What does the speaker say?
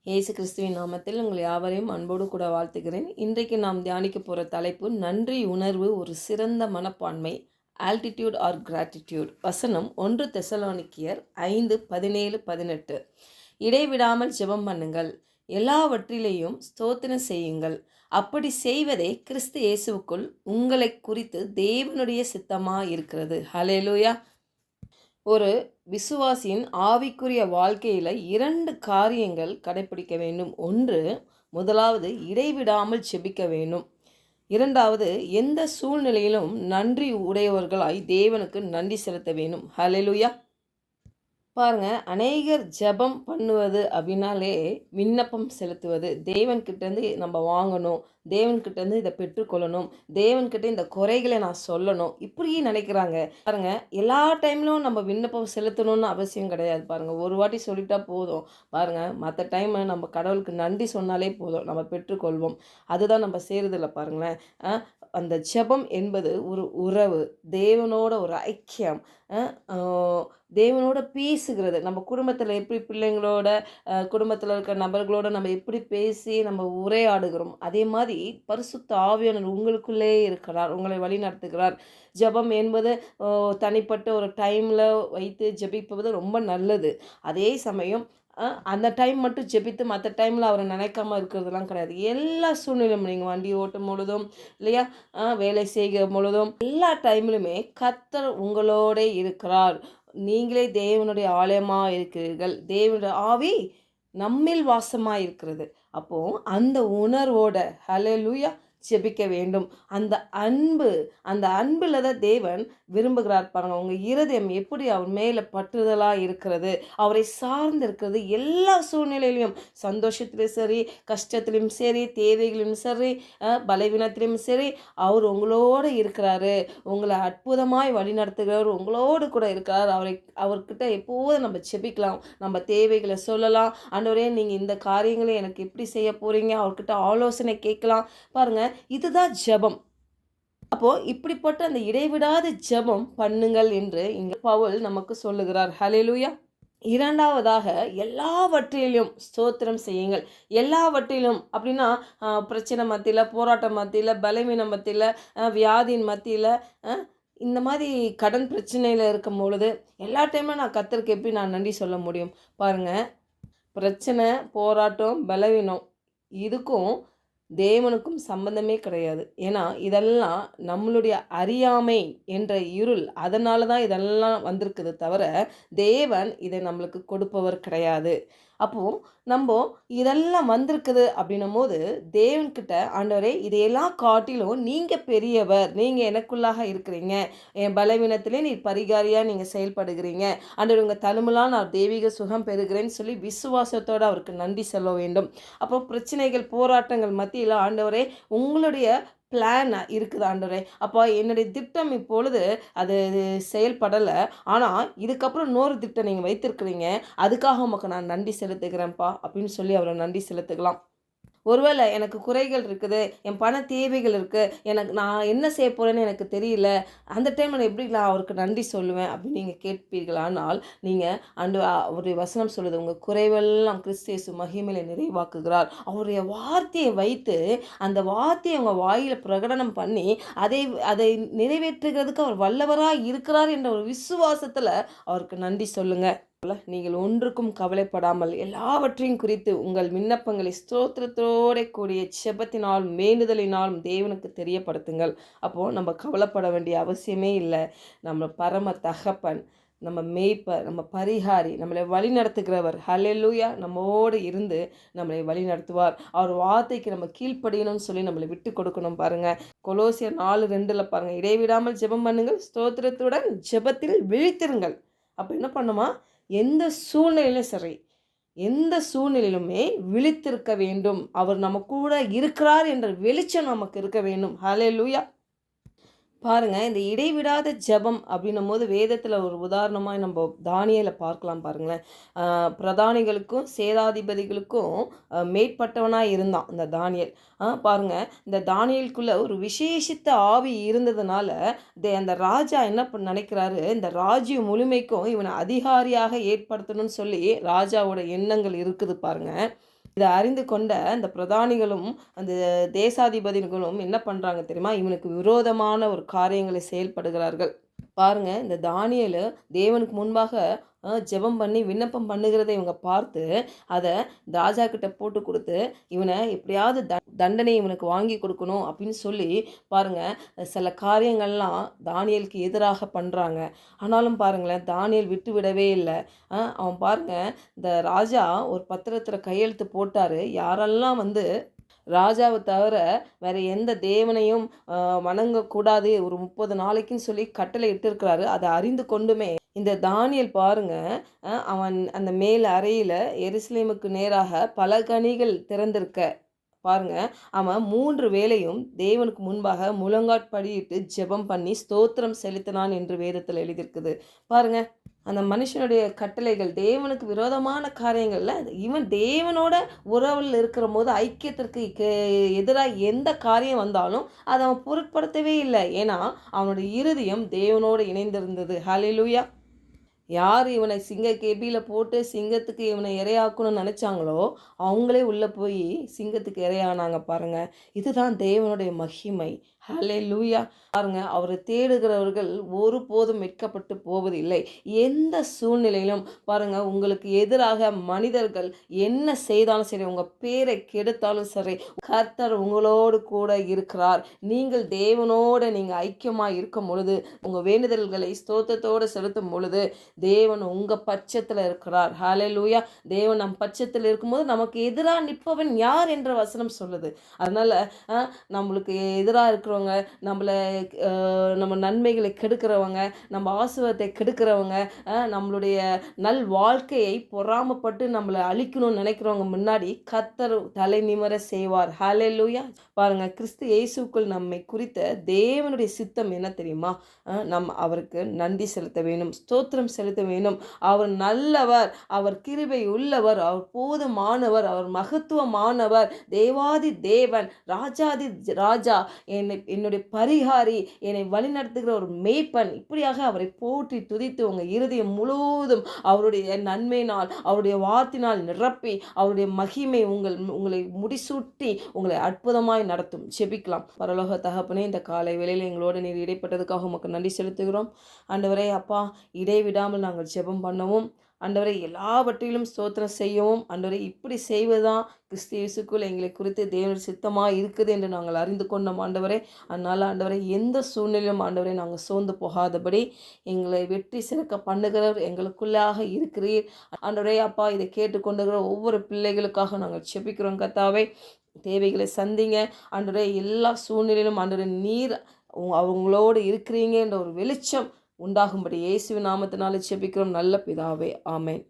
இயேசு கிறிஸ்துவின் நாமத்தில் உங்கள் யாவரையும் அன்போடு கூட வாழ்த்துகிறேன். இன்றைக்கு நாம் தியானிக்க போகிற தலைப்பு நன்றி உணர்வு ஒரு சிறந்த மனப்பான்மை. Attitude or gratitude. வசனம் 1 தெசலோனிக்கேயர் 5:17-18. இடைவிடாமல் ஜெபம் பண்ணுங்கள், எல்லாவற்றிலேயும் ஸ்தோத்திரம் செய்யுங்கள். அப்படி செய்வதே கிறிஸ்து இயேசுவுக்குள் உங்களை குறித்து தேவனுடைய சித்தமாக இருக்கிறது. ஹல்லேலூயா. ஒரு விசுவாசியின் ஆவிக்குரிய வாழ்க்கையில் 2 காரியங்கள் கடைப்பிடிக்க வேண்டும். முதலாவது இடைவிடாமல் செபிக்க வேண்டும். இரண்டாவது, எந்த சூழ்நிலையிலும் நன்றி உடையவர்களாய் தேவனுக்கு நன்றி செலுத்த வேண்டும். ஹல்லேலூயா. பாருங்க, அநேகர் ஜெபம் பண்ணுவது அப்படின்னாலே விண்ணப்பம் செலுத்துவது, தேவன்கிட்டேருந்து நம்ம வாங்கணும், தேவன்கிட்டேருந்து இதை பெற்றுக்கொள்ளணும், தேவன்கிட்ட இந்த குறைகளை நான் சொல்லணும், இப்படி நினைக்கிறாங்க. பாருங்க, எல்லா டைம்லும் நம்ம விண்ணப்பம் செலுத்தணும்னு அவசியம் கிடையாது. பாருங்க, ஒரு வாட்டி சொல்லிட்டா போதும். பாருங்க, மற்ற டைம் நம்ம கடவுளுக்கு நன்றி சொன்னாலே போதும், நம்ம பெற்றுக்கொள்வோம். அதுதான் நம்ம செய்கிறதில்ல. பாருங்களேன், அந்த ஜெபம் என்பது ஒரு உறவு, தேவனோட ஒரு ஐக்கியம், தேவனோட பேசுகிறது. நம்ம குடும்பத்தில் எப்படி பிள்ளைங்களோட, குடும்பத்தில் இருக்கிற நபர்களோட நம்ம எப்படி பேசி நம்ம உரையாடுகிறோம், அதே மாதிரி பரிசுத்த ஆவியானவர் உங்களுக்குள்ளே இருக்கிறார், உங்களை வழி நடத்துகிறார். ஜெபம் என்பது தனிப்பட்ட ஒரு டைமில் வைத்து ஜெபிப்பது ரொம்ப நல்லது. அதே சமயம் அந்த டைம் மட்டும் ஜெபித்து மற்ற டைமில் அவரை நினைக்காம இருக்கிறதுலாம் கிடையாது. எல்லா சூழ்நிலையும், நீங்கள் வண்டி ஓட்டும் பொழுதும் இல்லையா, வேலை செய்கிற பொழுதும், எல்லா டைம்லையுமே கர்த்தர் உங்களோட இருக்கிறார். நீங்களே தேவனுடைய ஆலயமாக இருக்கிறீர்கள், தேவனுடைய ஆவி நம்மில் வாசமாக இருக்கிறது. அப்போது அந்த உணர்வோட ஹல்லேலூயா ஜெபிக்க வேண்டும். அந்த அன்பில் தான் தேவன் விரும்புகிறார். பாருங்க, உங்கள் இருதயம் எப்படி அவர் மேலே பற்றுதலாக இருக்கிறது, அவரை சார்ந்து இருக்கிறது. எல்லா சூழ்நிலையிலையும், சந்தோஷத்துலேயும் சரி, கஷ்டத்துலேயும் சரி, தேவைகளிலும் சரி, பலவீனத்திலையும் சரி, அவர் உங்களோடு இருக்கிறாரு. உங்களை அற்புதமாய் வழி நடத்துகிறவர் உங்களோடு கூட இருக்கிறார். அவர்கிட்ட எப்போதும் நம்ம ஜெபிக்கலாம், நம்ம தேவைகளை சொல்லலாம். ஆண்டவரே, நீங்கள் இந்த காரியங்களை எனக்கு எப்படி செய்ய போகிறீங்க, அவர்கிட்ட ஆலோசனை கேட்கலாம். பாருங்கள், இதுதான் ஜெபம். அப்போது இப்படிப்பட்ட அந்த இடைவிடாத ஜெபம் பண்ணுங்கள் என்று இங்கே பவுல் நமக்கு சொல்லுகிறார். ஹல்லேலூயா. இரண்டாவதாக, எல்லாவற்றிலும் ஸ்தோத்திரம் செய்யுங்கள். எல்லாவற்றிலும் அப்படின்னா, பிரச்சனை மத்தியில், போராட்டம் மத்தியில், பலவீனம் மத்தியில், வியாதியின் மத்தியில், இந்த மாதிரி கடன் பிரச்சனையில் இருக்கும் பொழுது எல்லா டைமும் நான் கர்த்தருக்கு எப்படி நான் நன்றி சொல்ல முடியும்? பாருங்கள், பிரச்சனை, போராட்டம், பலவீனம் இதுக்கும் தேவனுக்கும் சம்பந்தமே கிடையாது. ஏன்னா இதெல்லாம் நம்மளுடைய அறியாமை என்ற இருள், அதனால தான் இதெல்லாம் வந்திருக்குது தவிர தேவன் இதை நம்மளுக்கு கொடுப்பவர் கிடையாது. அப்போது நம்ம இதெல்லாம் வந்திருக்குது அப்படின்னும் போது தேவன்கிட்ட, ஆண்டவரே இதையெல்லாம் காட்டிலும் நீங்கள் பெரியவர், நீங்கள் எனக்குள்ளாக இருக்கிறீங்க, என் பலவீனத்திலே நீ பரிகாரியாக நீங்கள் செயல்படுகிறீங்க, ஆண்டவர் உங்கள் தழும்புலாம் நான் தெய்வீக சுகம் பெறுகிறேன்னு சொல்லி விசுவாசத்தோடு அவருக்கு நன்றி சொல்ல வேண்டும். அப்போ பிரச்சனைகள், போராட்டங்கள் மத்தியில், ஆண்டவரே உங்களுடைய பிளான் இருக்குது ஆண்டவரே, அப்போ என்னுடைய திட்டம் இப்பொழுது அது செயல்படலை, ஆனால் இதுக்கப்புறம் இன்னொரு திட்டம் நீங்கள் வைத்திருக்கிறீங்க, அதுக்காக உமக்கு நான் நன்றி செலுத்துகிறேன்ப்பா அப்படின்னு சொல்லி அவரை நன்றி செலுத்துக்கலாம். ஒருவேளை எனக்கு குறைகள் இருக்குது, என் பண தேவைகள் இருக்குது, நான் என்ன செய்ய போகிறேன்னு எனக்கு தெரியல, அந்த டைமில் எப்படி நான் அவருக்கு நன்றி சொல்லுவேன் அப்படின்னு நீங்கள் கேட்பீர்களானால், நீங்கள் அவருடைய வசனம் சொல்லுது, உங்கள் குறைவெல்லாம் கிறிஸ்து இயேசு மகிமையிலே நிறைவாக்குகிறார். அவருடைய வார்த்தையை வைத்து அந்த வார்த்தையை அவங்க வாயில் பிரகடனம் பண்ணி அதை நிறைவேற்றுகிறதுக்கு அவர் வல்லவராக இருக்கிறார் என்ற ஒரு விசுவாசத்தில் அவருக்கு நன்றி சொல்லுங்கள். நீங்கள் ஒன்றுக்கும் கவலைப்படாமல் எல்லாவற்றையும் குறித்து உங்கள் விண்ணப்பங்களை ஸ்தோத்திரத்தோட கூடிய செபத்தினாலும் வேண்டுதலினாலும் தேவனுக்கு தெரியப்படுத்துங்கள். அப்போது நம்ம கவலைப்பட வேண்டிய அவசியமே இல்லை. நம்ம பரம தகப்பன், நம்ம மேய்ப்பர், நம்ம பரிகாரி, நம்மளை வழி நடத்துகிறவர், ஹல்லேலூயா, நம்மோடு இருந்து நம்மளை வழி நடத்துவார். அவர் வார்த்தைக்கு நம்ம கீழ்ப்படியணும்னு சொல்லி நம்மளை விட்டு கொடுக்கணும். பாருங்கள், கொலோசியர் 4:2 பாருங்கள், இடைவிடாமல் ஜெபம் பண்ணுங்கள், ஸ்தோத்திரத்துடன் ஜெபத்தில் விழித்திருங்கள். அப்போ என்ன பண்ணுமா, எந்த சூழ்நிலையிலும் சரி, எந்த சூழ்நிலையிலுமே விழித்திருக்க வேண்டும். அவர் நம்ம கூட இருக்கிறார் என்ற வெளிச்சம் நமக்கு இருக்க வேண்டும். ஹல்லேலூயா. பாருங்கள், இந்த இடைவிடாத ஜெபம் அப்படின்னும் போது வேதத்தில் ஒரு உதாரணமாக நம்ம தானியேலை பார்க்கலாம். பாருங்களேன், பிரதானிகளுக்கும் சேனாதிபதிகளுக்கும் மேற்பட்டவனாக இருந்தான் இந்த தானியேல். பாருங்கள், இந்த தானியேலுக்குள்ளே ஒரு விசேஷித்த ஆவி இருந்ததுனால அந்த ராஜா என்ன நினைக்கிறாரு, இந்த ராஜ்யம் முழுமைக்கும் இவனை அதிகாரியாக ஏற்படுத்தணும்னு சொல்லி ராஜாவோட எண்ணங்கள் இருக்குது. பாருங்கள், இதை அறிந்து கொண்ட அந்த பிரதானிகளும் அந்த தேசாதிபதிகளும் என்ன பண்ணுறாங்க தெரியுமா? இவனுக்கு விரோதமான ஒரு காரியங்களை செயல்படுகிறார்கள். பாருங்க, இந்த தானியேலு தேவனுக்கு முன்பாக ஜெபம் பண்ணி விண்ணப்பம் பண்ணுகிறதை இவங்க பார்த்து அதை ராஜா கிட்ட போட்டு கொடுத்து இவனை எப்படியாவது தண்டனை இவனுக்கு வாங்கி கொடுக்கணும் அப்படின்னு சொல்லி பாருங்க சில காரியங்கள்லாம் தானியலுக்கு எதிராக பண்ணுறாங்க. ஆனாலும் பாருங்களேன், தானியல் விட்டு விடவே இல்லை. அவன் பாருங்க, இந்த ராஜா ஒரு பத்திரத்தில் கையெழுத்து போட்டார். யாரெல்லாம் ராஜாவை தவிர வேறு எந்த தேவனையும் வணங்கக்கூடாது ஒரு 30 நாளைக்குன்னு சொல்லி கட்டளை இட்டிருக்கிறாரு. அதை அறிந்து கொண்டுமே இந்த தானியல் பாருங்க, அவன் அந்த மேல் அறையில் எருசலேமுக்கு நேராக பல கனிகள் திறந்திருக்க பாருங்க, அவன் 3 வேளையும் தேவனுக்கு முன்பாக முழங்காட்படியிட்டு ஜெபம் பண்ணி ஸ்தோத்திரம் செலுத்தினான் என்று வேதத்தில் எழுதியிருக்குது. பாருங்க, அந்த மனுஷனுடைய கட்டளைகள் தேவனுக்கு விரோதமான காரியங்கள்ல இவன் தேவனோட உறவில் இருக்கிற போது ஐக்கியத்திற்கு எதிராக எந்த காரியம் வந்தாலும் அதை அவன் பொருட்படுத்தவே இல்லை. ஏன்னா அவனுடைய இருதயம் தேவனோடு இணைந்திருந்தது. ஹல்லேலூயா. யார் இவனை சிங்க கேபியில் போட்டு சிங்கத்துக்கு இவனை இரையாக்கணும்னு நினச்சாங்களோ அவங்களே உள்ளே போய் சிங்கத்துக்கு இரையானாங்க. பாருங்கள், இதுதான் தேவனுடைய மகிமை. ஹல்லேலூயா. பாருங்க, அவரை தேடுகிறவர்கள் ஒருபோதும் வெட்கப்பட்டு போவதில்லை. எந்த சூழ்நிலையிலும் பாருங்க, உங்களுக்கு எதிராக மனிதர்கள் என்ன செய்தாலும் சரி, உங்கள் பேரை கெடுத்தாலும் சரி, கர்த்தர் உங்களோடு கூட இருக்கிறார். நீங்கள் தேவனோடு நீங்கள் ஐக்கியமாக இருக்கும் பொழுது, உங்கள் வேண்டுதல்களை ஸ்தோத்திரத்தோடு செலுத்தும் பொழுது தேவன் உங்கள் பட்சத்தில் இருக்கிறார். ஹல்லேலூயா. தேவன் நம் பட்சத்தில் இருக்கும்போது நமக்கு எதிராக நிற்பவன் யார் என்ற வசனம் சொல்லுது. அதனால் நம்மளுக்கு எதிராக இருக்கிறவங்க, நம்ம நன்மைகளை கெடுக்கிறவங்க, நம்ம ஆசீர்வாதத்தை கெடுக்கிறவங்க, நம்மளுடைய நல் வாழ்க்கையை பொறாமப்பட்டு நம்மளை அழிக்கணும்னு நினைக்கிறவங்க முன்னாடி கர்த்தர் தலை நிமிர செய்வார். ஹல்லேலூயா. பாருங்க, கிறிஸ்து இயேசுக்குள் நம்மை குறித்த தேவனுடைய சித்தம் என்ன தெரியுமா? அவருக்கு நன்றி செலுத்த வேண்டும், ஸ்தோத்திரம் செலுத்த வேண்டும். அவர் நல்லவர், அவர் கிருபை உள்ளவர், அவர் போதுமானவர், அவர் மகத்துவமானவர், தேவாதி தேவன், ராஜாதி ராஜா, என்னுடைய பரிகாரி, என்னை வழிநடத்துகிற ஒரு மேய்ப்பன். இப்படியாக அவரை போற்றி துதித்து உங்கள் இருதயம் முழுவதும் அவருடைய நன்மையினால், அவருடைய வார்த்தையினால் நிரப்பி அவருடைய மகிமை உங்களை முடிசூட்டி உங்களை அற்புதமாய் நடத்தும். ஜெபிக்கலாம். பரலோக தகப்பனே, இந்த காலை வேளையில் எங்களோடு நீர் இடைப்பட்டதுக்காக உமக்கு நன்றி செலுத்துகிறோம். ஆண்டவரே அப்பா, இடைவிடாமல் நாங்கள் ஜெபம் பண்ணவும், ஆண்டவரை எல்லாவற்றிலும் ஸ்தோத்திரம் செய்யவும், ஆண்டவரை இப்படி செய்வதுதான் கிறிஸ்து இயேசுக்குள் எங்களை குறித்து தேவனுடைய சித்தமாக இருக்குது என்று நாங்கள் அறிந்து கொண்டோம் ஆண்டவரே. அதனால் ஆண்டவரை எந்த சூழ்நிலையிலும் ஆண்டவரை நாங்கள் சோர்ந்து போகாதபடி எங்களை வெற்றி சிறக்க பண்ணுகிறவர் எங்களுக்குள்ளாக இருக்கிறீர். ஆண்டவரே அப்பா, இதை கேட்டுக்கொண்டுகிற ஒவ்வொரு பிள்ளைகளுக்காக நாங்கள் செபிக்கிறோம். கர்த்தாவே, தேவைகளை சந்திங்க ஆண்டவரே. எல்லா சூழ்நிலையிலும் ஆண்டவரை நீர் அவங்களோடு இருக்கிறீங்க என்ற ஒரு வெளிச்சம் உண்டாகும்படி இயேசுவின் நாமத்தினாலே ஜெபிக்கிறோம் நல்ல பிதாவே. ஆமென்.